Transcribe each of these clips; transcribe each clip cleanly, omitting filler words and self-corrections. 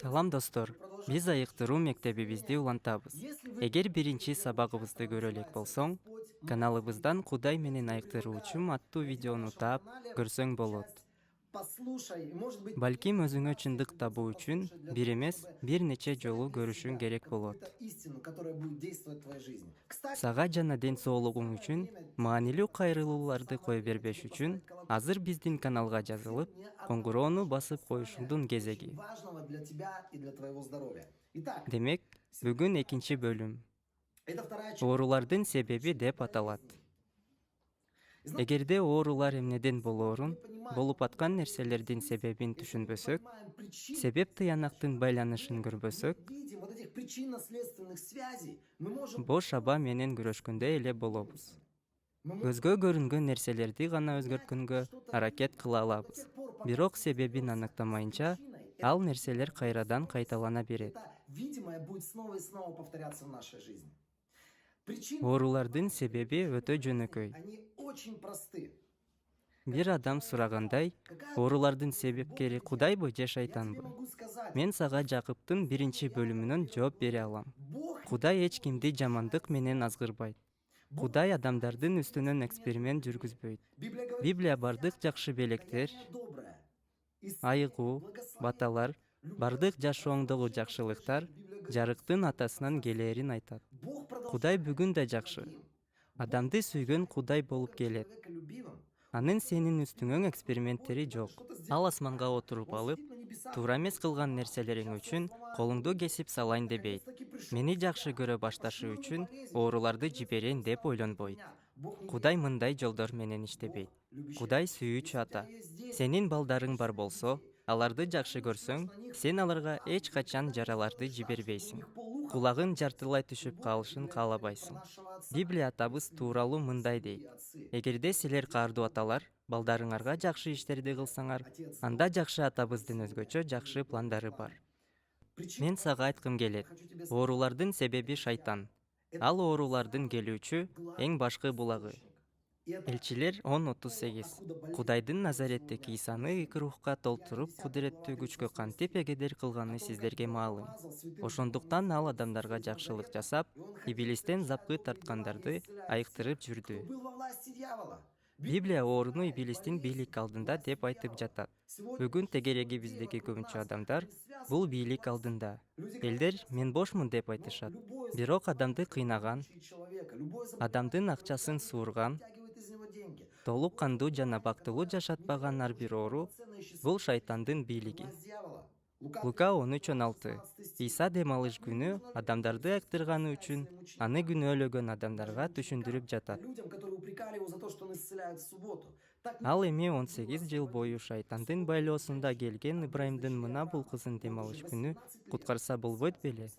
Салам достор, биз айыктыруу мектебибизди улантабыз. Эгер биринчи сабагыбызды көрө элек болсоң, каналыбыздан Кудай менен айыктыруучум аттуу видеону таап көрсөң болот. Балким өзүңө чындык табуу үчүн бир эмес, бир нече жолу көрүшүң керек болот. Сага жана ден соолугуң үчүн маанилүү кайрылууларды кое бербеш үчүн азыр биздин каналга жазылып, коңгуроону басып коюшуңдун кезеги. Демек, бүгүн экинчи бөлүм. Оорулардын себеби деп аталат. Эгерде оорулар эмнеден болоорун, болуп аткан нерселердин себебин түшүнбөсөк, себеп тыянактын байланышын көрбөсөк, бош аба менен күрөшкөндөй эле болобуз. Көзгө көрүнгөн нерселерди гана өзгөрткөнгө аракет кыла алабыз. Бирок себебин аныктамайынча, ал нерселер кайрадан кайталана берет. Оорулардын себеби өтө жөнөкөй. Бир адам сурагандай, оорулардын себепкери Кудайбы же шайтанбы? Мен сага Жакыптын биринчи бөлүмүнөн жооп бере алам. Кудай эч кимди жамандык менен азгырбайт. Кудай адамдардын үстүнөн эксперимент жүргүзбөйт. Библия бардык жакшы белектер, айыгуу, баталар, бардык жашооңдогу жакшылыктар жарыктын атасынан келээрин айтат. Кудай бүгүн да жакшы. Адамды сүйгөн Кудай болуп келет. Анын сенин үстүңөн эксперименттери жок. Ал асманга отуруп алып, туура эмес кылган нерселериң үчүн колуңду кесип салайын дебейт. Мени жакшы көрө башташы үчүн ооруларды жиберейин деп ойлонбойт. Кудай мындай жолдор менен иштебейт. Кудай сүйүүчү ата. Сенин балдарың бар болсо, аларды жакшы көрсөң, сен аларга эч качан жараларды жибербейсиң. Кулагың жартылай түшүп калышын каалабайсың. Библия атабыз тууралуу мындай дейт: эгерде силер каардуу аталар, балдарыңарга жакшы иштерди кылсаңар, анда жакшы атабыздын өзгөчө жакшы пландары бар. Мен сага айткым келет, оорулардын себеби шайтан. Ал оорулардын келүүчү эң башкы булагы. Элчилер 10:38. Кудайдын Назареттеги Исаны ыйык рухка толтуруп, кудуреттүү күчкө кантип эгедер кылганы сиздерге маалым. Ошондуктан ал адамдарга жакшылык жасап, Иблистен запкы тарткандарды айыктырып жүрдү. Библия ооруну Иблистин бийлик алдында деп айтып жатат. Бүгүн тегерегибиздеги көбүнчө адамдар бул бийлик алдында. Элдер мен бошмун деп айтышат. Бирок адамды кыйнаган, адамдын акчасын суурган, толук кандуу жана бактылуу жашатпаган ар бир оору бул шайтандын бийлиги. Лука 13:16. Иса дем алыш күнү адамдарды айыктырганы үчүн аны күнөөлөгөн адамдарга түшүндүрүп жатат. Ал эми 18 жыл бою шайтандын байлоосунда келген Ибрайымдын мына бул кызын дем алыш күнү куткарса болбойт беле?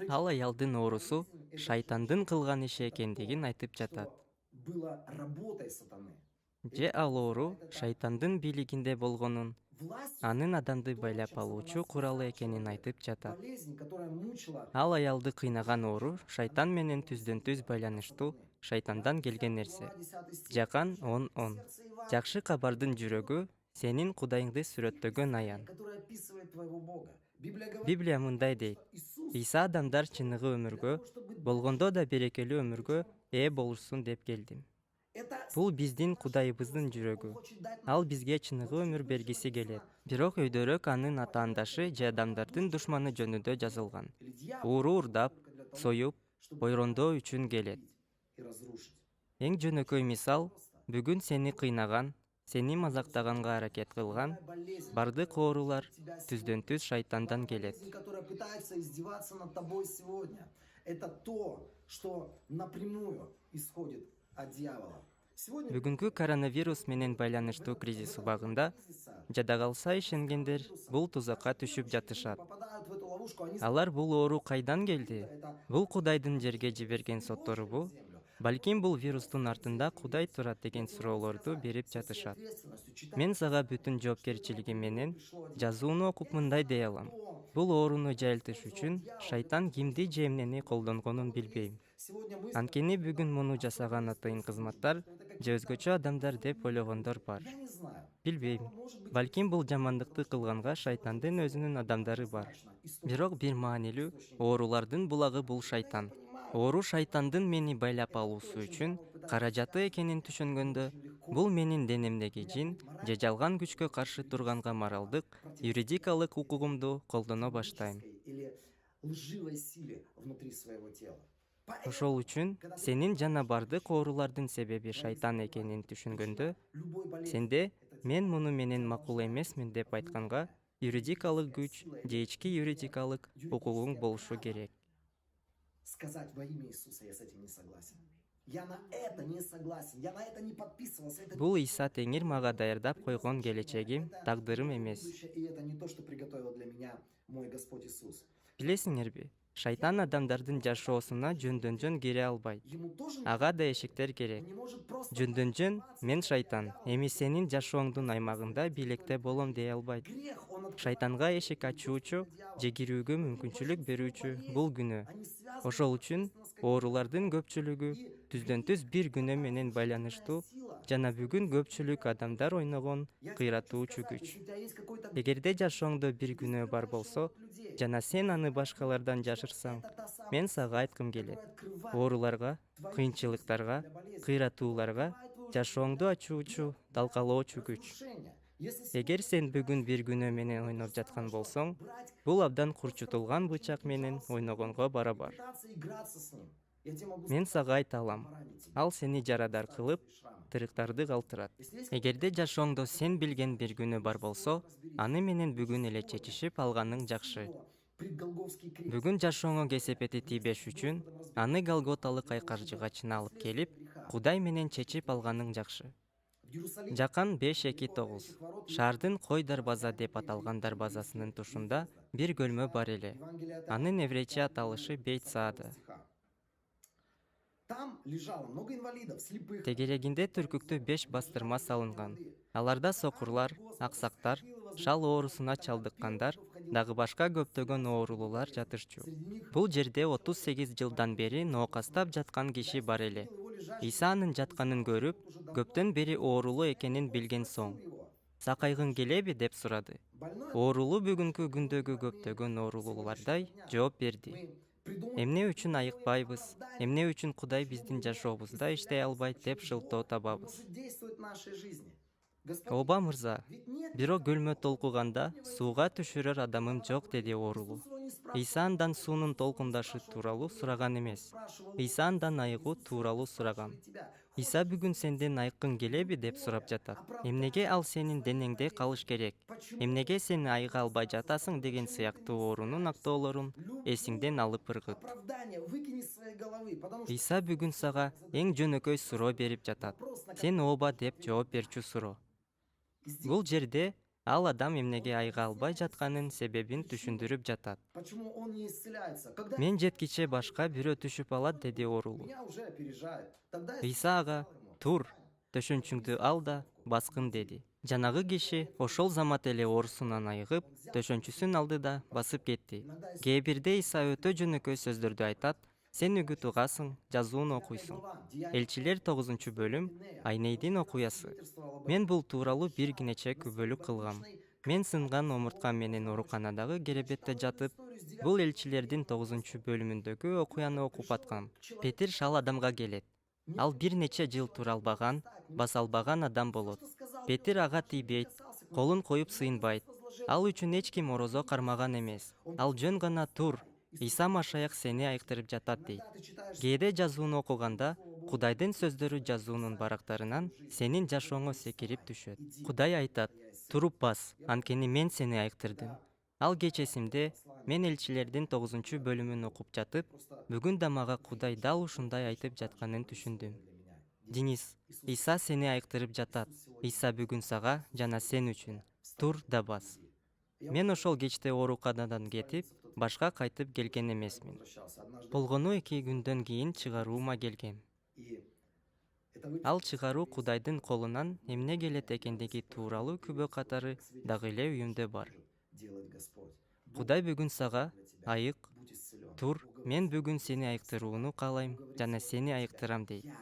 Ал аялдын оорусу шайтандын кылган иши экендигин айтып жатат. Же ал оору шайтандын бийлигинде болгонун, анын адамды байлап алуучу куралы экенин айтып жатат. Ал аялды кыйнаган оору шайтан менен түздөн-түз байланыштуу, шайтандан келген нерсе. Жакан 10:10. Жакшы кабардын жүрөгү сенин Кудайыңды сүрөттөгөн аян. Библия мындай дейт: Иса адамдар чыныгы өмүргө, болгондо да берекелүү өмүргө ээ болушсун деп келдим. Бул биздин Кудайыбыздын жүрөгү. Ал бизге чыныгы өмүр бергиси келет. Бирок өйдөрөөк анын атаандашы же адамдардын душманы жөнүндө жазылган. Ууру урдап, союп, ойрондоо үчүн келет. Эң жөнөкөй мисал бүгүн сени кыйнаган, сени мазактаганга аракет кылган бардык оорулар түздөн-түз шайтандан келет. Бүгүнкү коронавирус менен байланыштуу кризис убагында жада калса ишенгендер бул тузакка түшүп жатышат. Алар бул оору кайдан келди? Бул Кудайдын жерге жиберген сотторубу? Балким бул вирустун артында Кудай турат деген суроолорду берип жатышат. Мен сага бүтүн жоопкерчилигим менен жазууну окуп мындай дей алам. Бул ооруну жайылтыш үчүн шайтан кимди же эмнени колдонгонун билбейм. Анткени бүгүн муну жасаган атайын кызматтар же өзгөчө адамдар деп ойлогондор бар. Билбейм. Балким бул жамандыкты кылганга шайтандын өзүнүн адамдары бар. Бирок бир маанилүү оорулардын булагы бул шайтан. Оору шайтандын мени байлап алуусу үчүн каражаты экенин түшүнгөндө, бул менин денемдеги жин же жалган күчкө каршы турганга моралдык, юридикалык укугумду колдоно баштайм. Лживой силе внутри своего тела. Ошол үчүн сенин жана бардык оорулардын себеби шайтан экенин түшүнгөндө, сенде мен муну менен макул эмесмин деп айтканга юридикалык күч же ички юридикалык укугуң болушу керек. Сказать во имя Иисуса я с этим не согласен. Я на это не согласен. Я на это не подписывался. Это Бул Иса Теңир мага даярдап койгон келечегим, тагдырым эмес. и это не то, что приготовил для меня мой Господь Иисус. Билесиңерби? Шайтан адамдардын жашоосуна жөндөн-жөн кире албайт. Ему тоже Ага да эшиктер керек. он не может просто Жөндөн-жөн мен шайтан, эми сенин жашооңдун аймагында билекте болом дей албайт. грех, он открывает Шайтанга эшик ачуучу же кирүүгө мүмкүнчүлүк берүүчү бул күнөө. Они связаны Ошол үчүн оорулардын көпчүлүгү түздөн-түз бир күнөө менен байланыштуу жана бүгүн көпчүлүк адамдар ойногон кыйратуучу күч. Если у тебя есть какой-то Эгерде жашооңдо бир күнөө бар болсо, жана сен аны башкалардан жашырсаң, мен сага айткым келет. Ооруларга, кыйынчылыктарга, кыйратууларга жашооңду ачуучу, талкалоочу күч. нарушение. Если Эгер сен бүгүн бир күнөө менен ойноп жаткан болсоң, бул абдан курчутулган бычак менен ойногонго барабар. пытаться играться с ним, я тебе могу Мен сказать, сага айта алам, поранит тебя. ал сени жарадар кылып, тырыктарды калтырат. Эгерде жашооңдо сен билген бир күнөө бар болсо, аны менен бүгүн эле чечишип алганың жакшы. Предголговский крест. Бүгүн жашооңо кесепети тийбеш үчүн аны Голготалык айкаржыгачына алып келип, Кудай менен чечип алганың жакшы. В Иерусалиме Жакан 5:2-9. Шаардын Кой дарбаза деп аталган дарбазасынын тушунда бир көлмө бар эле. Евангелие от Анын еврейче аталышы Бейт Саада. стиха. Там лежало много инвалидов, слепых. Тегерегинде түркүктө 5 бастырма салынган. Аларда сокурлар, аксактар, шал оорусуна чалдыккандар, дагы башка көптөгөн оорулуулар жатышчу. Бул жерде 38 жылдан бери ноокастап жаткан киши бар эле. Иса анын жатканын көрүп, көптөн бери оорулуу экенин билген соң, сакайгың келеби деп сурады. Оорулуу бүгүнкү күндөгү көптөгөн оорулуулардай жооп берди. Эмне үчүн айыкпайбыз? Эмне үчүн Кудай биздин жашообузда иштей албайт деп шылтоо табабыз? Действует в нашей жизни. Господин, Оба мырза, ведь нет бирок көлмө толкуганда сууга түшүрөр адамым жок, деди оорулуу. Иисус его не спрашивал, Иса андан суунун толкундашы тууралуу сураган эмес. спрашивал, Иса андан айыгуу тууралуу сураган. тебя. Иса бүгүн сенден айыккың келеби деп сурап жатат. Эмнеге ал сенин денеңде калыш керек? Эмнеге сен айыга албай жатасың деген сыяктуу оорунун актоолорун эсиңден алып ыргыт. Оправдание выкини из своей головы, потому что Иса бүгүн сага эң жөнөкөй суроо берип жатат. Сен ооба деп жооп берчү суроо. Бул жерде ал адам эмнеге айыга албай жатканын себебин түшүндүрүп жатат. почему он не исцеляется? Когда Мен жеткиче башка бирөө түшүп алат, деди оорулуу. меня уже опережает, тогда я Иса ага тур, төшөнчүңдү ал да баскын, деди. Жанагы киши ошол замат эле оорусунан айыгып, төшөнчүсүн алды да басып кетти. Кээ бирде Иса өтө жөнөкөй сөздөрдү айтат. Сен үгүт угасың, жазууну окуйсуң. Элчилер 9 бөлүм, Айнейдин окуясы. Мен бул тууралуу бир кенече күбөлүк кылгам. Мен сынган омурткам менен ооруканадагы керебетте жатып, бул элчилердин 9 бөлүмүндөгү окуяны окуп аткам. Петир шал адамга келет. Ал бир нече жыл тура албаган, баса албаган адам болот. Петир ага тийбейт, колун коюп сыйынбайт. Ал үчүн эч ким орозо кармаган эмес. Ал жөн гана тур. Иса Машаяк сени айыктырып жатат дейт. Кээде жазууну окуганда, Кудайдын сөздөрү жазуунун барактарынан сенин жашооңо секирип түшөт. Кудай айтат: туруп бас, анткени мен сени айыктырдым. Ал кечесимде мен элчилердин 9 бөлүмүн окуп жатып, бүгүн да мага Кудай дал ушундай айтып жатканын түшүндүм. Денис, Иса сени айыктырып жатат. Иса бүгүн сага жана сен үчүн тур да бас. Мен ошол кечте ооруканадан кетип, башка кайтып келген эмесмин. Болгону 2 күндөн кийин чыгаруума келгем. Ал чыгаруу Кудайдын колунан эмне келет экендиги тууралуу күбө катары дагы эле үйүмдө бар. Кудай бүгүн сага айык, тур, мен бүгүн сени айыктырууну каалайм жана сени айыктырам дейт. Я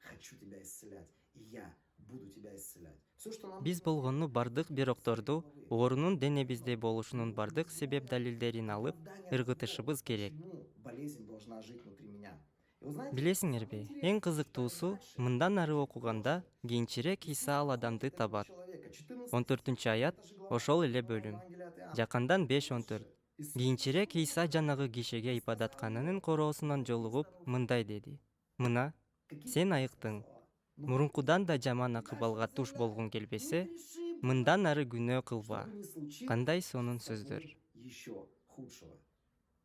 хочу тебя исцелять, и я буду тебя исцелять. Все, что нам Биз нужно болгону делать, бардык бирокторду оорунун денебизде болушунун бардык себеп далилдерин алып оправдание того, ыргытышыбыз керек. почему болезнь должна жить внутри меня. И вы знаете, Билесиңерби, самое эң интересное, кызыктуусу, читая дальше, мындан ары очень окуганда просто. кийинчерээк Иисус Иса ал находит адамды этого табат. человека. 14 14 стих. аят Это же глава ошол эле 1 бөлүм. Евангелия от Иоанна. Жакындан 5:14. Иисус Кийинчерээк нашел Иса этого жанагы человека кишиге и сказал ибадатканынын ему, короосунан жолугуп «Будь мындай деди: Мына, Какие сен прекрасные айыктың. слова. Но Мурункудан да жаман дальше акыбалга он туш заявляет, болгуң келбесе, не греши мындан больше, ары күнөө что кылба. бы ни случилось Кандай сонун с тобой сөздөр. еще худшего.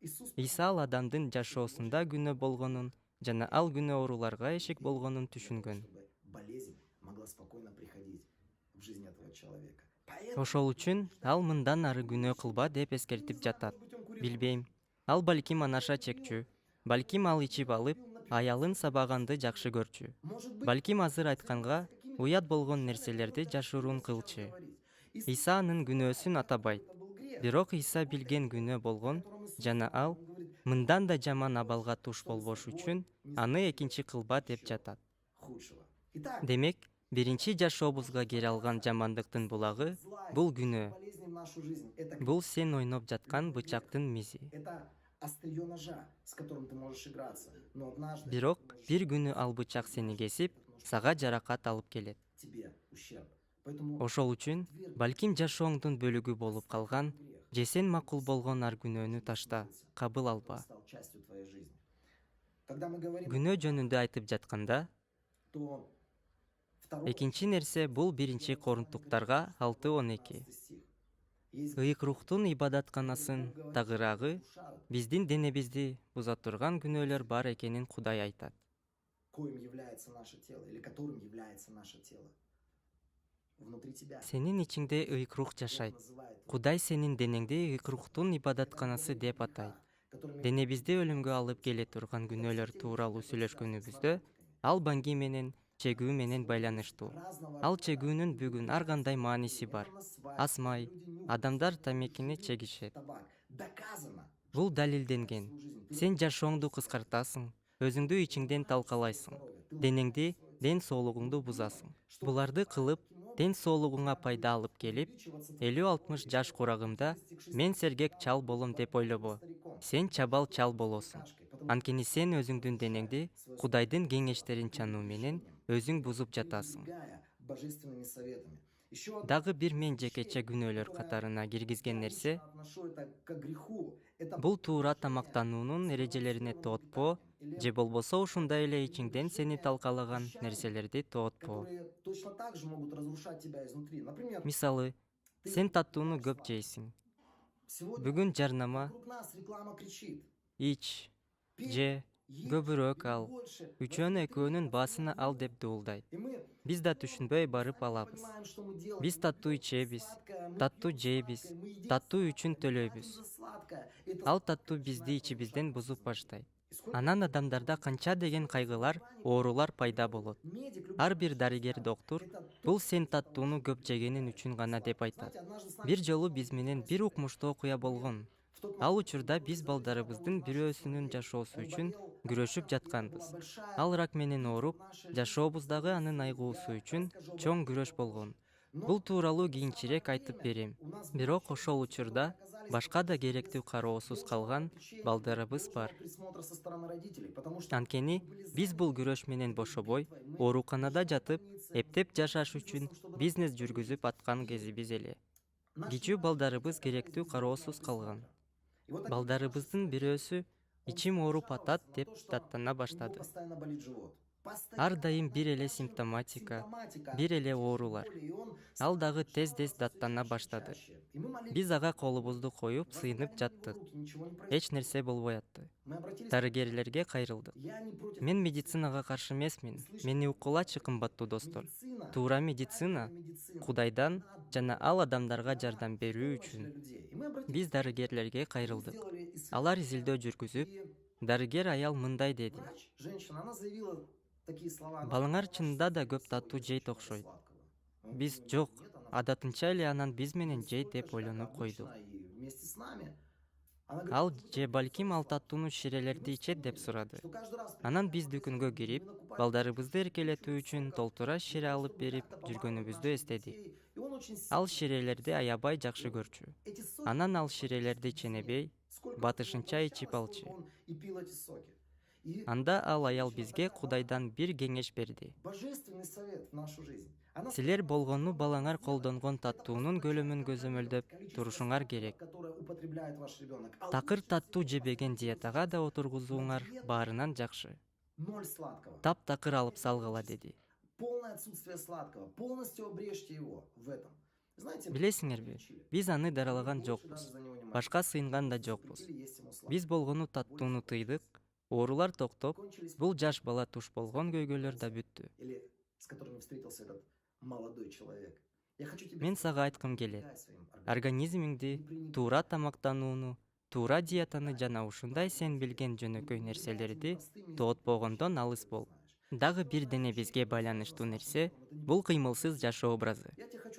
Иисус Иса ал адамдын жашоосунда күнөө болгонун жана ал күнөө ооруларга эшик болгонун түшүнгөн. чтобы болезнь могла спокойно приходить в жизнь этого человека. Поэтому, Ошол үчүн ал мындан ары күнөө кылба деп эскертип жатат. Билбейм, ал балким анаша чекчү, балким ал ичип алып, аялын сабаганды жакшы көрчү. может быть, Балким азыр айтканга занимался какими-то уят болгон вещами, нерселерди которые так жашыруун тяжело сейчас кылчу. говорить. Иса анын күнөөсүн знает, атабайт. что это был грех. Бирок Иса билген күнөө болгон жана ал мындан да жаман абалга туш болбош үчүн аны экинчи кылба деп жатат. Худшего. Итак, Демек, биринчи жашообузга кире алган жамандыктын булагы бул күнөө. болезнь в нашу жизнь. Это Бул сен ойноп жаткан бычактын мизи. это острие ножа, с которым ты можешь играться. Но однажды Бирок ты можешь бир күнү ал бычак сени кесип, сага жаракат алып келет. тебе ущерб. Поэтому Ошол үчүн балким жашооңдун бөлүгү болуп калган же сен макул болгон ар күнөөнү ташта, кабыл алба. стал частью твоей жизни. Когда мы говорим, Күнөө жөнүндө айтып жатканда, то второй экинчи нерсе бул биринчи Корунттуктарга 6:12. стих. Есть Ыйык рухтун ибадатканасын тагыраагы биздин денебизди буза турган күнөөлөр бар экенин Кудай айтат. коим является наше тело или которым является наше тело. Внутри тебя. Сенин ичиңде ыйык рух Бог жашайт. называет его Кудай сенин денеңди ыйык рухтун ибадатканасы деп атайт. которыми Денебизди өлүмгө алып келе турган күнөөлөр тууралуу сүйлөшкөнүбүздө, ал баңги менен, чегүү менен байланыштуу. Ал чегүүнүн бүгүн ар кандай мааниси бар. Асмай, адамдар тамекини чегишет. табак. Доказано. Бул далилденген. Сен жашооңду кыскартасың, өзүңдү ичиңден талкалайсың, денеңди, ден соолугуңду бузасың. Буларды кылып, ден соолугуңа пайда алып келип, 50-60 жаш курагымда мен сергек чал болом деп ойлобо. Сен чабал чал болосуң. Анткени сен өзүңдүн денеңди Кудайдын кеңештерин чануу менен өзүң бузуп жатасың. Божественными советами. Еще Дагы бир мен жекече күнөөлөр катарына киргизген нерсе отношу это к греху. Это бул туура тамактануунун эрежелерине тоотпоо же болбосо ушундай эле ичиңден сени талкалаган нерселерди тоотпоо. которые точно так же могут разрушать тебя изнутри. Например, Мисалы, сен таттууну көп жейсиң. сегодня Бүгүн жарнама вокруг нас реклама кричит. ич, Пей, же, ешь, көбүрөөк бери ал, больше. үчөөнү Возьми экөөнүн 3 баасына ал порции деп дуулдайт. И мы Биз да түшүнбөй барып алабыз. понимаем, что мы делаем. Биз Мы таттуу пьем ичебиз, сладкое, мы таттуу пьем жейбиз, сладкое, мы едим таттуу сладкое, үчүн мы платим төлөйбүз. за сладкое. Это Ал сладкое таттуу начинает бизди ичибизден разрушать бузуп нас баштайт. изнутри. И сколько Анан адамдарда канча деген кайгылар, оорулар пайда болот. медик, любой Ар бир врач дарыгер скажет, доктур это бул точно сен из-за того, таттууну что көп жегениң үчүн гана деп айтат. Знаете, однажды с нами Бир жолу произошло биз менен удивительная бир история. укмуштуу окуя болгон. В тот Ал момент, учурда когда биз мы балдарыбыздын нашего бирөөсүнүн человека, жашоосу он үчүн болел күрөшүп раком, и это жатканбыз. была большая Ал рак менен битва ооруп, в нашей жизни. жашообуздагы анын айгуусу үчүн чоң күрөш болгон. Бул тууралуу кийинчерээк айтып берем. Бирок ошол учурда башка да керектүү кароосуз калган балдарыбыз бар. Анткени биз бул күрөш менен бошобой, ооруканада жатып, эптеп жашаш үчүн бизнес жүргүзүп аткан кезибиз эле. Кичүү балдарыбыз керектүү кароосуз калган. Балдарыбыздын бирөөсү ичим ооруп атат деп даттана баштады. Ар дайым бир эле симптоматика, бир эле оорулар. Ал дагы тез-тез даттана баштады. Биз ага колубузду коюп, сыйынып жаттык. Эч нерсе болбой атты. Дарыгерлерге кайрылдык. Мен медицинага каршы эмесмин. Мени укулачы, кымбаттуу достор. Туура медицина Кудайдан жана ал адамдарга жардам берүү үчүн. Биз дарыгерлерге кайрылдык. Алар изилдөө жүргүзүп, дарыгер аял мындай деди: балыңар чынында да көп таттуу жейт окшойт. Биз жок, адатынча эле анан биз менен жейт деп ойлонуп койдук. Она Ал говорит, же балким ал таттууну ширелерди ичет деп сурады. что каждый раз Анан приходя биз в магазин, дүкөнгө кирип, именно купать балдарыбызды эркелетүү чуть-чуть үчүн сока толтура для шире того, алып чтобы берип как-то побаловать жүргөнүбүздү наших эстедик. детей. И он очень Ал сильно ширелерди любит аябай соки. жакшы И он көрчү. эти соки Анан ал практически ширелерди без денег. ченебей, Сколько раз к нему батышынча ичип обращалась, алчу. столько он и пил эти соки. И Анда ал аял женщина бизге такая Кудайдан дала бир кеңеш берди. божественный совет в нашу жизнь. Она Силер сказала, болгону что балаңар надо колдонгон сделать, это таттуунун просто көлөмүн начать көзөмөлдөп контролировать количество турушуңар сладкого, керек. которое употребляет ваш ребенок. А Такыр лучше таттуу всего жебеген поставить его диетага да сейчас отургузууңар на диету баарынан жакшы. 0 сладкого. Таптакыр алып салгыла деди. Полное отсутствие сладкого. Полностью обрежьте его в этом. Знаете, Билесиңерби, Чили. биз аны Мы даралаган больше жокпуз. даже за него не Башка молились. сыйынган да Мы жокпуз. запретили есть ему сладкое. Биз болгону таттууну тыйдык, оорулар токтоп, Кончились бул проблемы, жаш бала туш болгон көйгөйлөр да бүттү. или с которыми встретился этот молодой человек. Я хочу тебе Мен сказать, сага айткым келет. помогай своим Организмиңди туура тамактанууну, туура диетаны жана ушундай сен билген жөнөкөй нерселерди тоотпогондон алыс бол. Дагы бир дене бизге байланыштуу нерсе — бул кыймылсыз жашоо образы.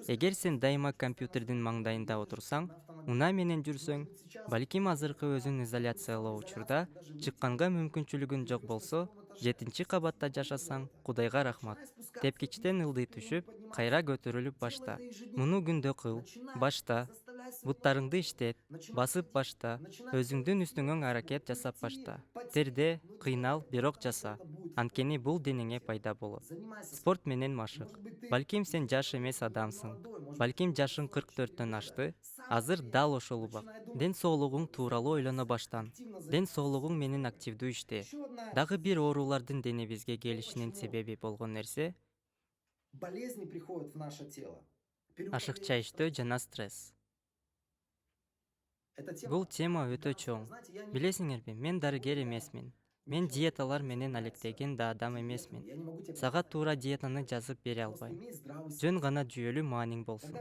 Эгер сен дайыма компьютердин маңдайында отурсаң, унаа менен жүрсөң, балким азыркы өзүн изоляциялоо учурда чыкканга мүмкүнчүлүгүн жок болсо, 7-кабатта жашасаң, Кудайга рахмат. Тепкичтен ылдый түшүп, кайра көтөрүлүп башта. Муну күндө кыл, башта. Буттарыңды иштет, басып башта. Өзүңдүн үстүңөн аракет жасап башта. Терде, кыйнал, бирок жаса. Анткени бул денеңе пайда болот. Спорт менен машык. Балким сен жаш эмес адамсың. Балким жашың 44-төн ашты. Азыр дал ошол убак. Ден соолугуң тууралуу ойлоно баштан. Ден соолугуң менен активдүү иште. Дагы бир оорулардын денебизге келишинин себеби болгон нерсе болезни приходят в наше тело. ашыкча иштөө жана стресс. Бул тема өтө чоң. Билесиңерби, мен дарыгер эмесмин. Мен диеталар менен алектеген да адам эмесмин. Сага туура диетаны жазып бере албайм. Жөн гана жүйөлүү мааниң болсун.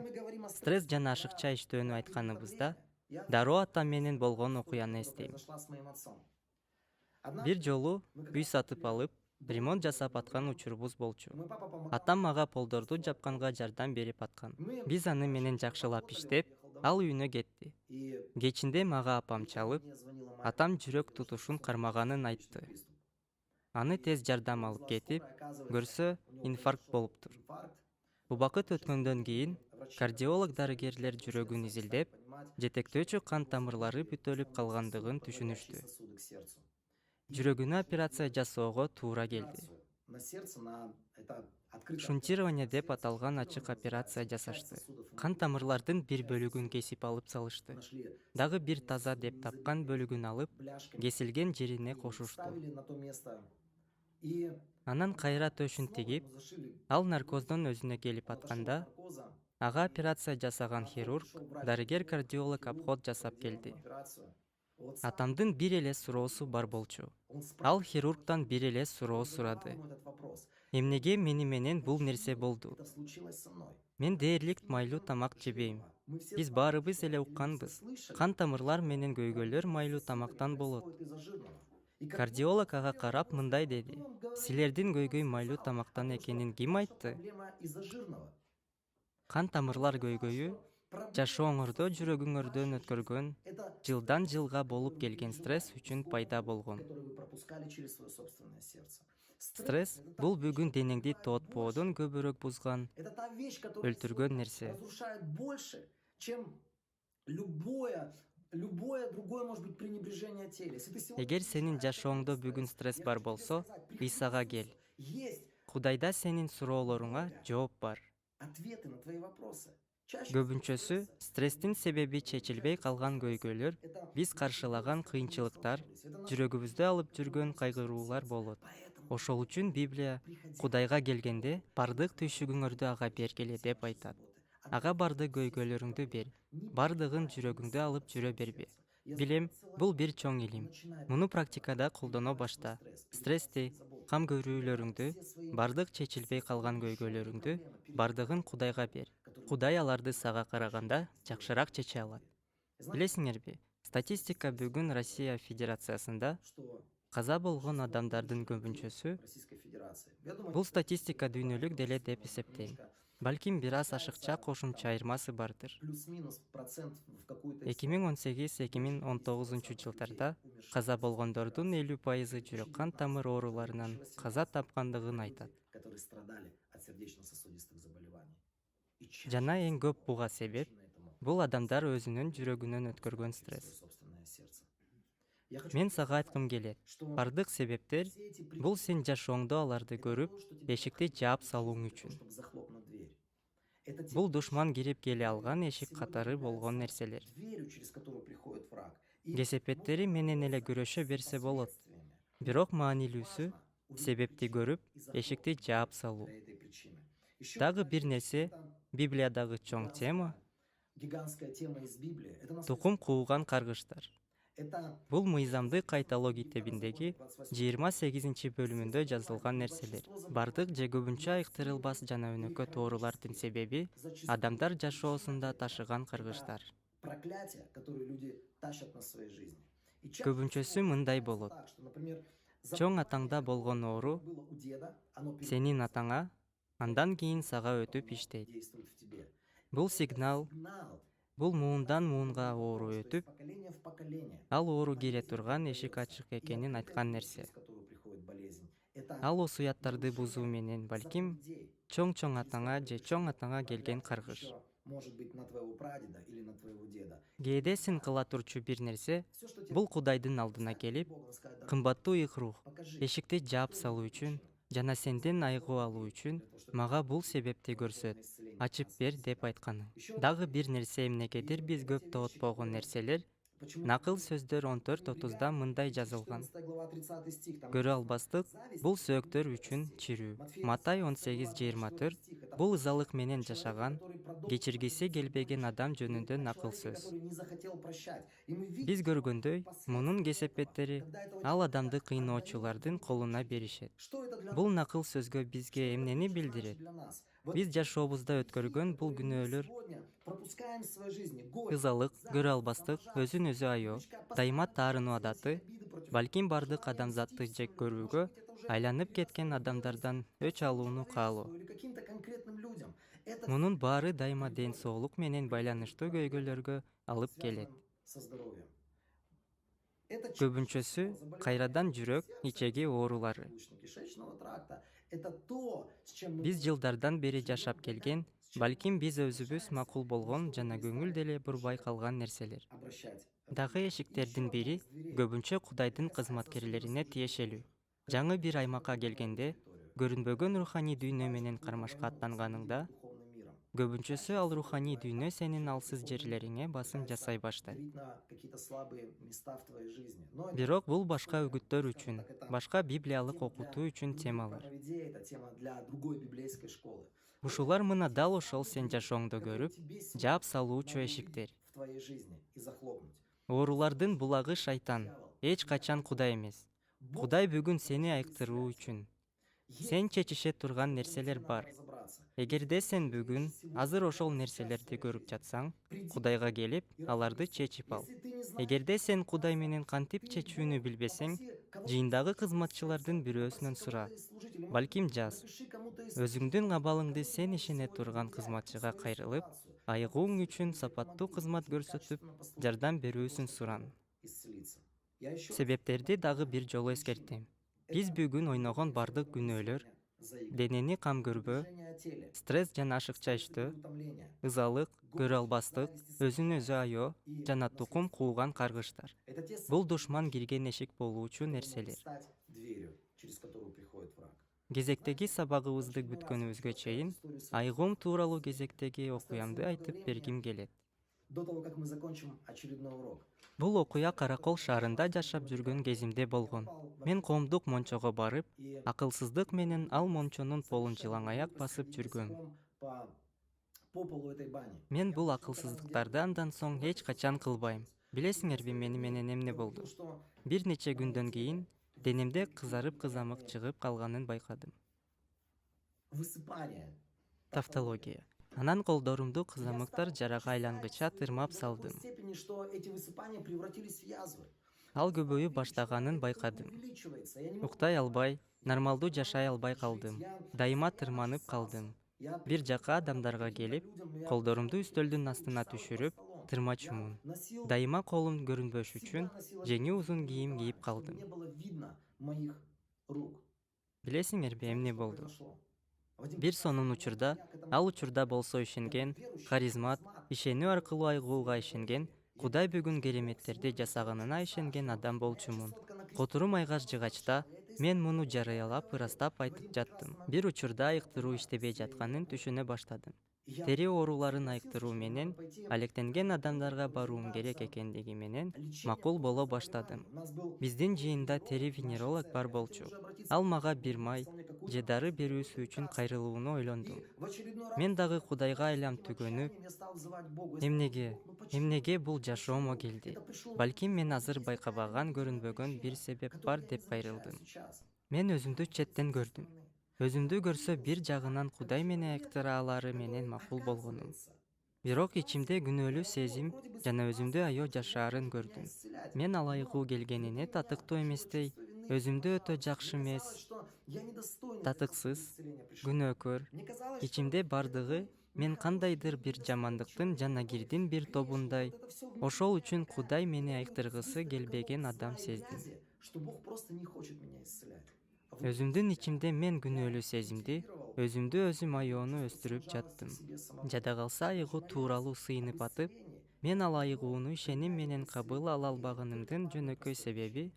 Стресс жана ашыкча иштөөнү айтканыбызда, дароо атам менен болгон окуяны эстейм. Бир жолу үй сатып алып, ремонт жасап аткан учурубуз болчу. Атам мага полдорду жапканга жардам берип аткан. Биз аны менен жакшылап иштеп, ал үйүнө кетти. Кечинде мага апам чалып, атам жүрөк тутушун кармаганын айтты. Аны тез жардам алып кетип, көрсө инфаркт болуптур. Убакыт өткөндөн кийин кардиолог дарыгерлер жүрөгүн изилдеп, жетектөөчү кан тамырлары бүтөлүп калгандыгын түшүнүштү. Жүрөгүнө операция жасоого туура келди. Шунтирование деп аталган ачык операция жасашты. Кан тамырлардын бир бөлүгүн кесип алып салышты. Дагы бир таза деп тапкан бөлүгүн алып, кесилген жерине кошушту. Анан кайра төшүн тигип, ал наркоздон өзүнө келип атканда, ага операция жасаган хирург, дарыгер-кардиолог обход жасап келди. Атамдын бир эле суроосу бар болчу. Ал хирургтан бир эле суроо сурады. Эмнеге мени менен бул нерсе болду? Мен дээрлик майлуу тамак жебейм. Биз баарыбыз эле укканбыз. Кан тамырлар менен көйгөйлөр майлуу тамактан болот. Кардиолог ага карап мындай деди: силердин көйгөй майлуу тамактан экенин ким айтты? Кан тамырлар көйгөйү жашооңордо жүрөгүңөрдөн өткөргөн жылдан жылга болуп келген стресс үчүн пайда болгон. Стресс — бул бүгүн денеңди тоотпоодон көбүрөөк бузган, өлтүргөн нерсе. Эгер сенин жашооңдо бүгүн стресс бар болсо, Исага кел. Кудайда сенин суроолоруңа жооп бар. Көбүнчөсү стресстин себеби чечилбей калган көйгөйлөр, биз каршылаган кыйынчылыктар, жүрөгүбүздө алып жүргөн кайгыруулар болот. Ошол үчүн Библия Кудайга келгенде бардык түйшүгүңөрдү ага бергиле деп айтат. Ага бардык көйгөйлөрүңдү бер, бардыгын жүрөгүңдө алып жүрө бербе. Билем, бул бир чоң илим. Муну практикада колдоно башта. Стрессти, кам көрүүлөрүңдү, бардык чечилбей калган көйгөйлөрүңдү, бардыгын Кудайга бер. Кудай аларды сага караганда жакшыраак чече алат. Билесиңерби, статистика бүгүн Россия Федерациясында каза болгон адамдардын көбүнчөсү, бул статистика дүйнөлүк деле деп эсептейм. Балким бир аз ашыкча кошумча айырмасы бардыр. Плюс-минус процент в какую-то 2018-2019 жылдарда каза болгондордун 50% жүрөк кан тамыр ооруларынан каза тапкандыгын айтат. которые страдали от сердечно-сосудистых заболеваний. И чаще Жана эң көп буга себеп причина этому бул адамдар өзүнүн жүрөгүнөн өткөргөн свое стресс. собственное сердце. Я хочу Мен сказать, сага айткым келет. что Бардык себептер все эти бул причины сен жашооңдо аларды это көрүп, то, что тебе эшикти подходит жаап для салууң того, үчүн. чтобы захлопнуть дверь. Это те Бул причины, душман кирип келе алган эшик сегодня катары болгон являются нерселер. дверью, через которую приходит враг. И Кесепеттери нужно менен эле бороться күрөшө с берсе болот. последствиями. Бирок Но маанилүүсү важно увидеть себепти причину көрүп, и захлопнуть эшикти дверь жаап салуу. для этой причины. Еще Дагы одна бир вещь, нерсе это Библиядагы чоң тема гигантская тема из Библии. Это наследство. тукум кууган каргыштар. Это Бул мыйзамды кайталоо китебиндеги 28-бөлүмүндө жазылган нерселер. Бардык же көбүнчө айыктырылбас жана өнөкөт оорулардын себеби адамдар жашоосунда ташыган кыргыштар. проклятие, которое люди тащат на своей жизни. И чаще Көбүнчөсү всего мындай получается болот. так, что, например, Чоң атаңда болгон оору было у деда, оно сенин атаңа, андан кийин сага өтүп иштейт. действует в тебе. Бул сигнал, Сигнал, бул муундан муунга оору что из өтүп, поколения в поколение ал оору кире турган эшик ачык экенин айткан нерсе. через которую приходит болезнь. Это Ал осуяттарды бузуу менен балким заповедей. чоң атаңа же чоң атаңа келген каргыш. Ещё, может быть, на твоего прадеда или на твоего деда. Кээде сен кыла турчу бир нерсе Всё, что тебе бул Кудайдын алдына келип, Богом сказать, «Да, кымбаттуу ыйык рух, покажи, эшикти жаап салуу үчүн жана сенден айгуу алуу үчүн мага бул себепти көрсөт, ачып бер деп айтканы. Дагы бир нерсе эмнегедир биз көп тоотпогон нерселер, почему накыл сөздөр 14:30 мындай жазылган. 14 глава 30 стих, там Көрө албастык бул сөөктөр үчүн чирүү. Матай 18:24 бул ызалык менен жашаган, кечиргиси келбеген адам жөнүндө накыл сөз. который не захотел прощать. И мы видим, Биз что көргөндөй, мунун последствия, кесепеттери когда этого ал человека адамды отдают кыйноочулардын Богу. колуна беришет. Что это для Бул нас? накыл сөзгө бизге Что это эмнени значит билдирет? для нас? Вот Биз жашообузда өткөргөн бул которые мы күнөөлөр, сегодня пропускаем в своей жизни. Горечь, ызалык, зависть, көрө албастык, саможалость, өзүн өзү айоо, привычка дайыма постоянно таарынуу заносить адаты обиды против балким других, бардык желание адамзатты мстить жек в своей көрүүгө, жизни. Может быть, это уже айланып привязка кеткен к адамдардан к өч алууну каалоо. человечеству или каким-то конкретным людям. Это Мунун баары дайыма ден соолук менен байланыштуу көйгөйлөргө алып келет. связано со здоровьем. Это Көбүнчөсү кайрадан жүрөк, ичеги оорулары. желудочно-кишечного тракта. Это то, с чем мы Биз жылдардан бери жашап келген, балким биз өзүбүз макул болгон жана көңүл деле бурбай калган нерселер. обращать. Дагы эшиктердин бири көбүнчө Кудайдын кызматкерлерине тиешелүү. Жаңы бир аймакка келгенде, көрүнбөгөн руханий дүйнө менен кармашка аттанганыңда, Духовным миром. көбүнчөсү ал руханий дүйнө сенин алсыз жерлериңе басым жасай баштайт. Давить на какие-то слабые места в твоей жизни. Но это Бирок бул башка үгүттөр үчүн, башка библиялык окутуу үчүн темалар. проповедей, это тема для другой библейской школы. Ушулар мына дал ошол сен жашооңдо көрүп, жаап салуучу эшиктер. В твоей жизни и захлопнуть. Оорулардын булагы шайтан, эч качан Кудай эмес. Кудай бүгүн сени айыктыруу үчүн. Сен чечише турган нерселер бар. Эгерде сен бүгүн азыр ошол нерселерди көрүп жатсаң, Кудайга келип, аларды чечип ал. Эгерде сен Кудай менен кантип чечүүнү билбесең, жыйындагы кызматчылардын бирөөсүнөн сура. Балким жаз. Өзүңдүн абалыңды сен ишене турган кызматчыга кайрылып, айыгууң үчүн сапаттуу кызмат көрсөтүп, жардам берүүсүн суран. Себептерди дагы бир жолу эскертем. Биз бүгүн ойногон бардык күнөөлөр, денени кам көрбөө, стресс жана ашыкча иштөө, ызалык, көрө албастык, өзүн өзү айоо жана тукум кууган каргыштар. Бул душман кирген эшик болуучу нерселер. Кезектеги сабагыбызды бүткөнүбүзгө чейин айыгуум тууралуу кезектеги окуямды айтып бергим келет. До того, как мы закончим очередной урок. Бул окуя Каракол шаарында жашап жүргөн кезимде болгон. Мен коомдук мончого барып, акылсыздык менен ал мончонун полун жылаңаяк басып жүргөм. По полу этой бани. Мен бул акылсыздыктарды андан соң эч качан кылбайм. Билесиңерби мени менен эмне болду? Бир нече күндөн кийин денемде кызарып кызамык чыгып калганын байкадым. Высыпание. Тавтология. Анан колдорумду кызамыктар жарага айлангыча тырмап салдым. В степени, что эти высыпания превратились в язвы. Ал көбөйүп баштаганын байкадым. Увеличивается. Я не могу Уктай албай, нормалдуу жашай албай калдым. Дайыма тырманып калдым. Бир жака адамдарга келип, колдорумду үстөлдүн астына түшүрүп, тырмачумун. Дайыма колум көрүнбөш үчүн жеңи узун кийим кийип калдым. Билесиңерби эмне болду? Бир сонун учурда, ал учурда болсо ишенген, харизмат, ишенүү аркылуу айыгууга ишенген, Кудай бүгүн кереметтерди жасаганына ишенген адам болчумун. Которум айгаш жыгачта, мен муну жарыялап, ырастап айтып жаттым. Бир учурда айыктыруу иштебей жатканын түшүнө баштадым. Тери ооруларын айыктыруу менен алектенген адамдарга баруум керек экендиги менен макул боло баштадым. Биздин жыйында тери венеролог бар болчу. Ал мага бир май же дары берүүсү үчүн кайрылууну ойлондум. Мен дагы Кудайга айлам түгөнүп, эмнеге бул жашоомо келди? Балким мен азыр байкабаган, көрүнбөгөн бир себеп бар деп кайрылдым. Мен өзүмдү четтен көрдүм. Өзүмдү көрсө бир жагынан Кудай мени айыктыраалары менен макул болгонум. Бирок ичимде күнөөлүү сезим жана өзүмдү аябай жашаарын көрдүм. Мен ал айыгуу келгенине татыктуу эместей, өзүмдү өтө жакшы эмес, татыксыз, күнөөкөр, ичимде бардыгы мен кандайдыр бир жамандыктын жана кирдин бир тобундай, ошол үчүн Кудай мени айыктыргысы келбеген адам сездим. Өзүмдүн ичимде мен күнөөлүү сезимди, өзүмдү өзүм аяоону өстүрүп жаттым. Жада калса айыгуу тууралуу сыйынып атып, мен ал айыгууну ишеним менен кабыл ала албаганымдын жөнөкөй себеби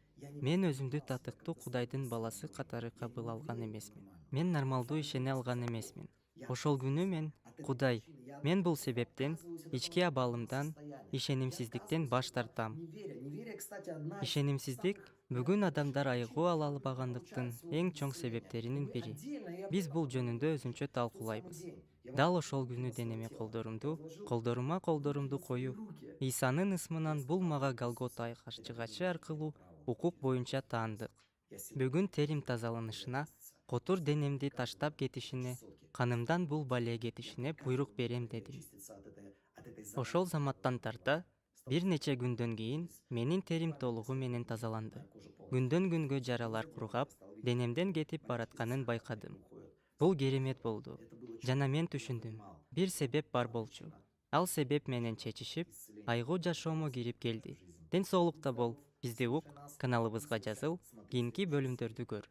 мен өзүмдү татыктуу Кудайдын баласы катары кабыл алган эмесмин. Мен нормалдуу ишене алган эмесмин. Ошол күнү мен Кудай, мен бул себептен, ички абалымдан, ишенимсиздиктен баш тартам. Ишенимсиздик бүгүн адамдар айыгуу ала албагандыктын эң чоң себептеринин бири. Биз бул жөнүндө өзүнчө талкуулайбыз. Дал ошол күнү денеме колдорума колдорумду коюп, Исанын ысмынан бул мага Голгота айгаш жыгачы аркылуу укук боюнча таандык. Бүгүн терим тазаланышына, котур денемди таштап кетишине, канымдан бул бале кетишине буйрук берем дедим. Ошол заматтан тарта бир нече күндөн кийин менин терим толугу менен тазаланды. Күндөн күнгө жаралар кургап, денемден кетип баратканын байкадым. Бул керемет болду. Жана мен түшүндүм. Бир себеп бар болчу. Ал себеп менен чечишип, айыгуу жашоомо кирип келди. Ден соолукта бол. Бизди ук, каналыбызга жазыл, кийинки бөлүмдөрдү көр.